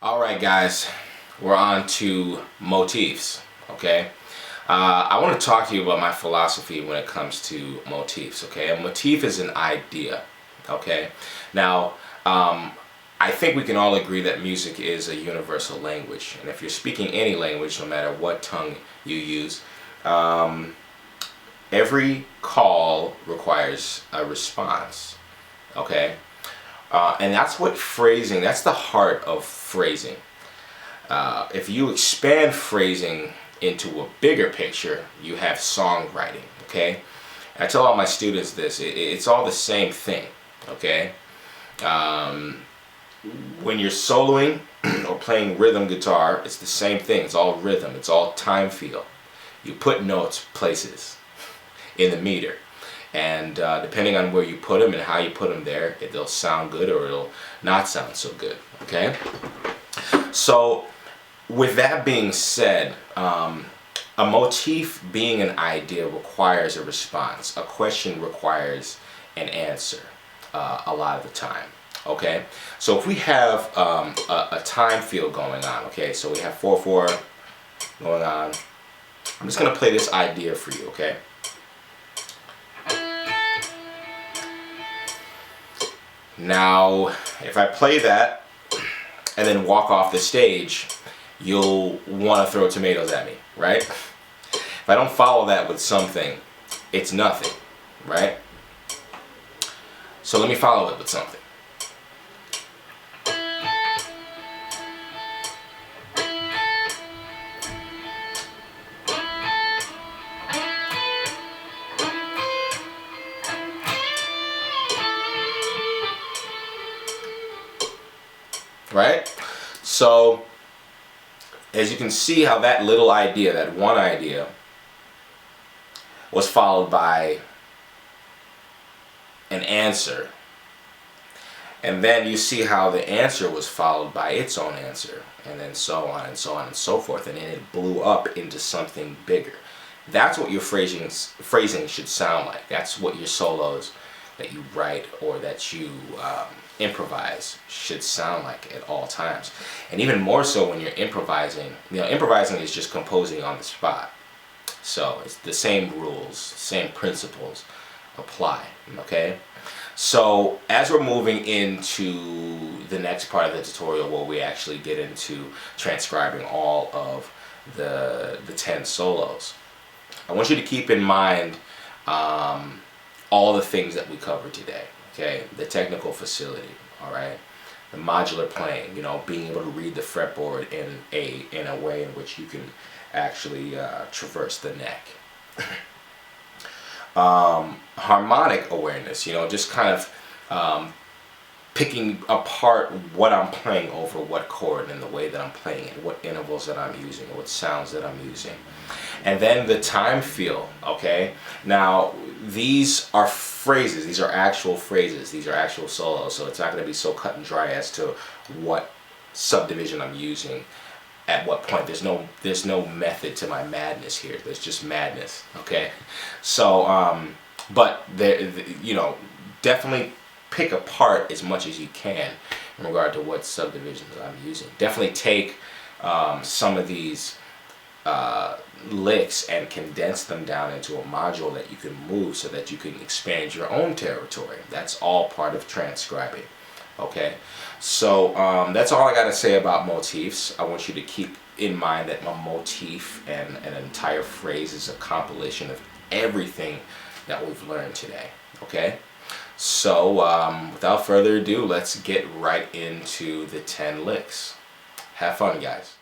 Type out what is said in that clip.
Alright guys, we're on to motifs, okay? I want to talk to you about my philosophy when it comes to motifs, okay? A motif is an idea, okay? Now, I think we can all agree that music is a universal language, and if you're speaking any language, no matter what tongue you use, every call requires a response, okay? And that's what phrasing, that's the heart of phrasing. If you expand phrasing into a bigger picture, you have songwriting, okay? I tell all my students this, it's all the same thing, okay? When you're soloing or playing rhythm guitar, it's the same thing. It's all rhythm, it's all time feel. You put notes places in the meter. And depending on where you put them and how you put them there, they'll sound good or it'll not sound so good, okay? So, with that being said, a motif being an idea requires a response. A question requires an answer a lot of the time, okay? So if we have a time feel going on, okay? So we have 4/4 going on. I'm just going to play this idea for you, okay? Now, if I play that and then walk off the stage, you'll want to throw tomatoes at me, right? If I don't follow that with something, it's nothing, right? So let me follow it with something. Right? So, as you can see how that little idea, that one idea, was followed by an answer. And then you see how the answer was followed by its own answer. And then so on and so on and so forth. And then it blew up into something bigger. That's what your phrasing should sound like. That's what your solos that you write or that you improvise should sound like at all times. And even more so when you're improvising. You know, improvising is just composing on the spot. So it's the same rules, same principles apply, okay? So as we're moving into the next part of the tutorial where we actually get into transcribing all of the 10 solos, I want you to keep in mind all the things that we covered today, okay? The technical facility, all right? The modular playing, you know, being able to read the fretboard in a way in which you can actually traverse the neck. Harmonic awareness, you know, just kind of picking apart what I'm playing over what chord and the way that I'm playing it, what intervals that I'm using, what sounds that I'm using. And then the time feel, okay? Now, these are phrases, these are actual phrases, these are actual solos, so it's not going to be so cut and dry as to what subdivision I'm using at what point. There's no method to my madness here. There's just madness, okay? So, but there, you know, definitely pick apart as much as you can in regard to what subdivisions I'm using. Definitely take some of these licks and condense them down into a module that you can move so that you can expand your own territory. That's all part of transcribing. Okay, so that's all I got to say about motifs. I want you to keep in mind that a motif and an entire phrase is a compilation of everything that we've learned today. Okay, so without further ado, let's get right into the 10 licks. Have fun, guys.